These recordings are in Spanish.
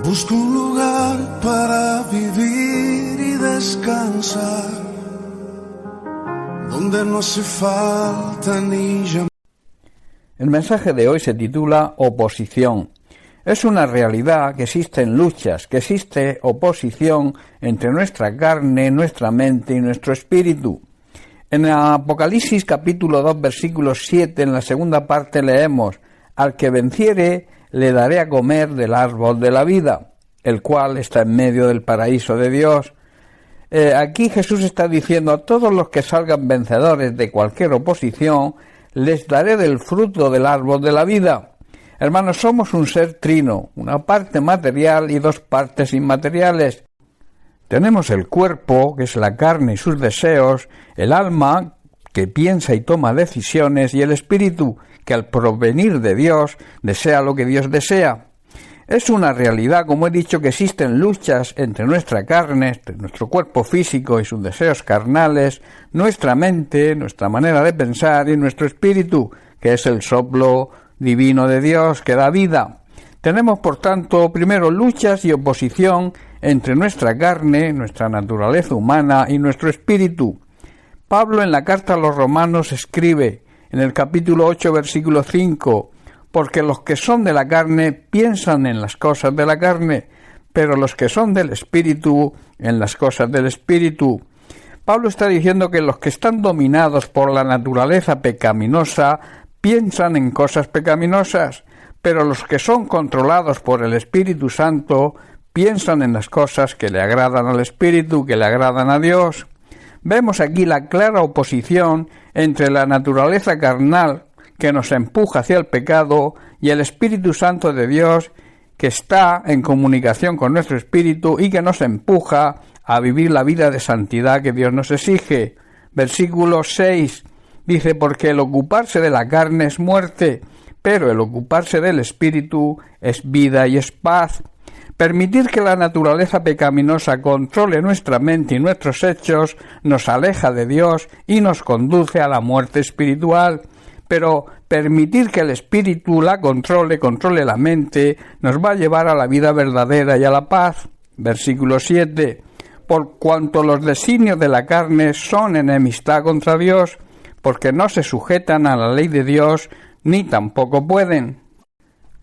Busco un lugar para vivir y descansar, donde no hace falta ni llamar. El mensaje de hoy se titula Oposición. Es una realidad que existen luchas, que existe oposición entre nuestra carne, nuestra mente y nuestro espíritu. En Apocalipsis capítulo 2 versículo 7, en la segunda parte leemos: al que venciere le daré a comer del árbol de la vida, el cual está en medio del paraíso de Dios. Aquí Jesús está diciendo a todos los que salgan vencedores de cualquier oposición, les daré del fruto del árbol de la vida. Hermanos, somos un ser trino, una parte material y dos partes inmateriales. Tenemos el cuerpo, que es la carne y sus deseos, el alma, que piensa y toma decisiones, y el espíritu, que al provenir de Dios, desea lo que Dios desea. Es una realidad, como he dicho, que existen luchas entre nuestra carne, entre nuestro cuerpo físico y sus deseos carnales, nuestra mente, nuestra manera de pensar y nuestro espíritu, que es el soplo divino de Dios que da vida. Tenemos, por tanto, primero luchas y oposición entre nuestra carne, nuestra naturaleza humana y nuestro espíritu. Pablo en la carta a los Romanos escribe en el capítulo 8, versículo 5: porque los que son de la carne piensan en las cosas de la carne, pero los que son del espíritu en las cosas del espíritu. Pablo está diciendo que los que están dominados por la naturaleza pecaminosa piensan en cosas pecaminosas, pero los que son controlados por el Espíritu Santo piensan en las cosas que le agradan al Espíritu, que le agradan a Dios. Vemos aquí la clara oposición entre la naturaleza carnal, que nos empuja hacia el pecado, y el Espíritu Santo de Dios, que está en comunicación con nuestro espíritu y que nos empuja a vivir la vida de santidad que Dios nos exige. Versículo 6 dice: porque el ocuparse de la carne es muerte, pero el ocuparse del espíritu es vida y es paz. Permitir que la naturaleza pecaminosa controle nuestra mente y nuestros hechos nos aleja de Dios y nos conduce a la muerte espiritual. Pero permitir que el espíritu la controle la mente, nos va a llevar a la vida verdadera y a la paz. Versículo 7. Por cuanto los designios de la carne son enemistad contra Dios, porque no se sujetan a la ley de Dios, ni tampoco pueden.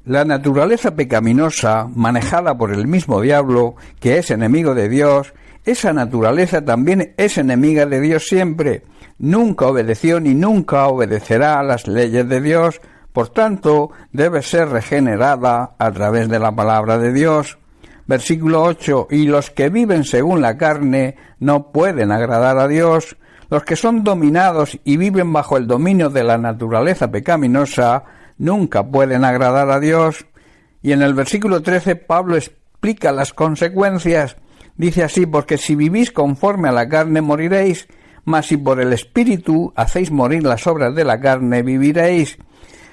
La naturaleza pecaminosa, manejada por el mismo diablo, que es enemigo de Dios, esa naturaleza también es enemiga de Dios siempre. Nunca obedeció ni nunca obedecerá a las leyes de Dios, por tanto, debe ser regenerada a través de la palabra de Dios. Versículo 8. Y los que viven según la carne no pueden agradar a Dios. Los que son dominados y viven bajo el dominio de la naturaleza pecaminosa nunca pueden agradar a Dios. Y en el versículo 13 Pablo explica las consecuencias. Dice así: porque si vivís conforme a la carne moriréis, mas si por el Espíritu hacéis morir las obras de la carne, viviréis.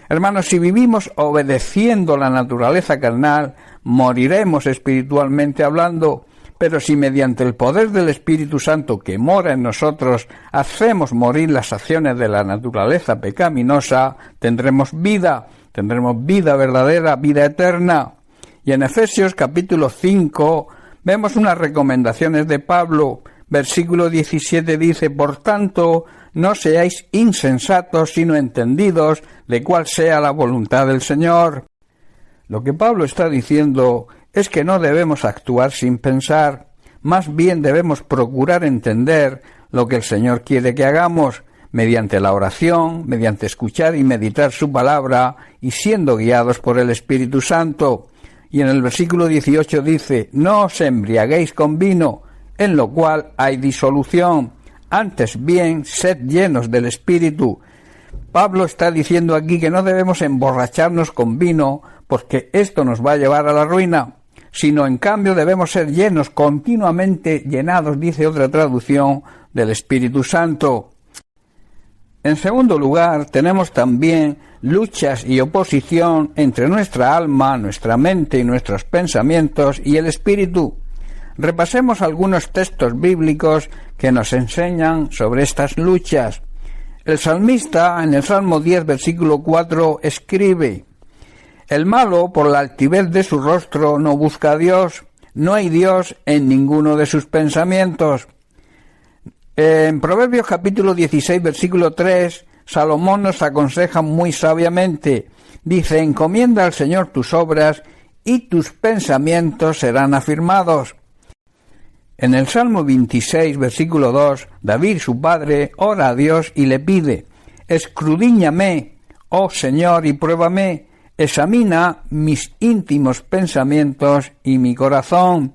Hermanos, si vivimos obedeciendo la naturaleza carnal, moriremos espiritualmente hablando. Pero si mediante el poder del Espíritu Santo que mora en nosotros hacemos morir las acciones de la naturaleza pecaminosa, tendremos vida verdadera, vida eterna. Y en Efesios capítulo 5 vemos unas recomendaciones de Pablo. Versículo 17 dice: por tanto, no seáis insensatos, sino entendidos de cuál sea la voluntad del Señor. Lo que Pablo está diciendo es que no debemos actuar sin pensar, más bien debemos procurar entender lo que el Señor quiere que hagamos, mediante la oración, mediante escuchar y meditar su palabra, y siendo guiados por el Espíritu Santo. Y en el versículo 18 dice: no os embriaguéis con vino, en lo cual hay disolución, antes bien sed llenos del Espíritu. Pablo está diciendo aquí que no debemos emborracharnos con vino, porque esto nos va a llevar a la ruina, sino en cambio debemos ser llenos, continuamente llenados, dice otra traducción, del Espíritu Santo. En segundo lugar, tenemos también luchas y oposición entre nuestra alma, nuestra mente y nuestros pensamientos y el Espíritu. Repasemos algunos textos bíblicos que nos enseñan sobre estas luchas. El salmista, en el Salmo 10, versículo 4, escribe: El malo, por la altivez de su rostro, no busca a Dios. No hay Dios en ninguno de sus pensamientos. En Proverbios capítulo 16, versículo 3, Salomón nos aconseja muy sabiamente. Dice: encomienda al Señor tus obras y tus pensamientos serán afirmados. En el Salmo 26, versículo 2, David, su padre, ora a Dios y le pide: escudriñame, oh Señor, y pruébame, examina mis íntimos pensamientos y mi corazón.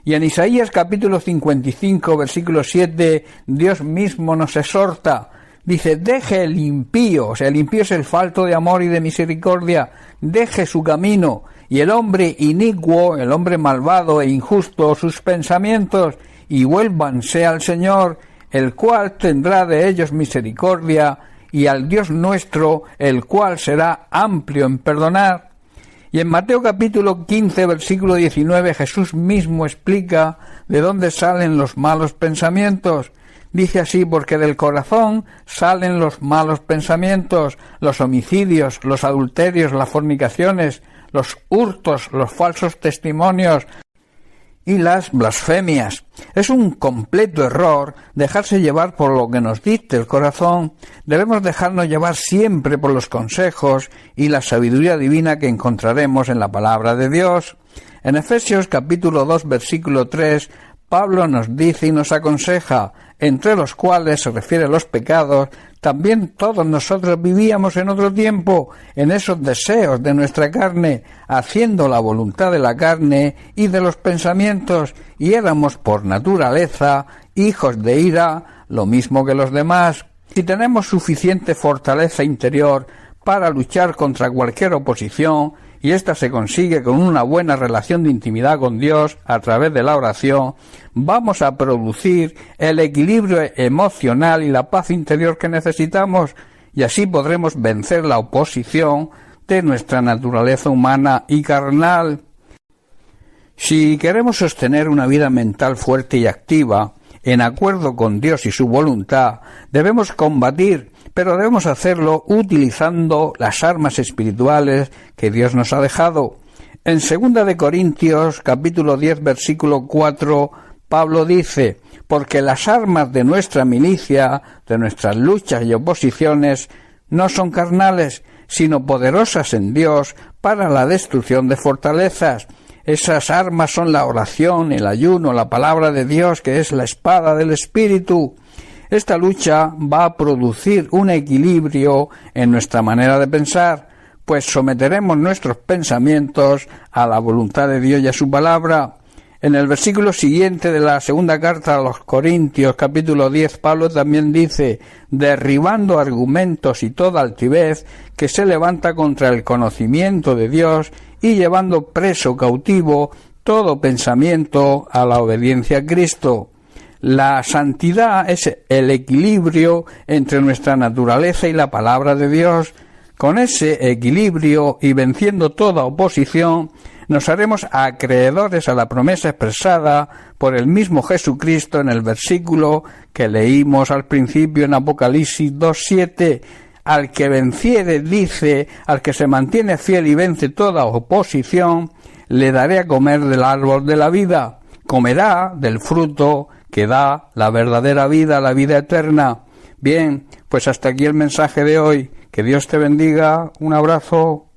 Y en Isaías capítulo 55, versículo 7, Dios mismo nos exhorta. Dice: deje el impío, o sea, el impío es el falto de amor y de misericordia, deje su camino, y el hombre inicuo, el hombre malvado e injusto, sus pensamientos, y vuélvanse al Señor, el cual tendrá de ellos misericordia, y al Dios nuestro, el cual será amplio en perdonar. Y en Mateo capítulo 15, versículo 19, Jesús mismo explica de dónde salen los malos pensamientos. Dice así: porque del corazón salen los malos pensamientos, los homicidios, los adulterios, las fornicaciones, los hurtos, los falsos testimonios y las blasfemias. Es un completo error dejarse llevar por lo que nos dicte el corazón. Debemos dejarnos llevar siempre por los consejos y la sabiduría divina que encontraremos en la palabra de Dios. En Efesios capítulo 2, versículo 3, Pablo nos dice y nos aconseja: entre los cuales, se refiere a los pecados, también todos nosotros vivíamos en otro tiempo, en esos deseos de nuestra carne, haciendo la voluntad de la carne y de los pensamientos, y éramos por naturaleza hijos de ira, lo mismo que los demás. Si tenemos suficiente fortaleza interior para luchar contra cualquier oposición, y ésta se consigue con una buena relación de intimidad con Dios a través de la oración, vamos a producir el equilibrio emocional y la paz interior que necesitamos, y así podremos vencer la oposición de nuestra naturaleza humana y carnal. Si queremos sostener una vida mental fuerte y activa, en acuerdo con Dios y su voluntad, debemos combatir, pero debemos hacerlo utilizando las armas espirituales que Dios nos ha dejado. En 2 de Corintios, capítulo 10, versículo 4, Pablo dice: porque las armas de nuestra milicia, de nuestras luchas y oposiciones, no son carnales, sino poderosas en Dios para la destrucción de fortalezas. Esas armas son la oración, el ayuno, la palabra de Dios, que es la espada del Espíritu. Esta lucha va a producir un equilibrio en nuestra manera de pensar, pues someteremos nuestros pensamientos a la voluntad de Dios y a su palabra. En el versículo siguiente de la segunda carta a los Corintios, capítulo 10, Pablo también dice: derribando argumentos y toda altivez que se levanta contra el conocimiento de Dios y llevando preso cautivo todo pensamiento a la obediencia a Cristo. La santidad es el equilibrio entre nuestra naturaleza y la palabra de Dios. Con ese equilibrio y venciendo toda oposición, nos haremos acreedores a la promesa expresada por el mismo Jesucristo en el versículo que leímos al principio en Apocalipsis 2:7. Al que venciere, dice, al que se mantiene fiel y vence toda oposición, le daré a comer del árbol de la vida. Comerá del fruto que da la verdadera vida, la vida eterna. Bien, pues hasta aquí el mensaje de hoy. Que Dios te bendiga. Un abrazo.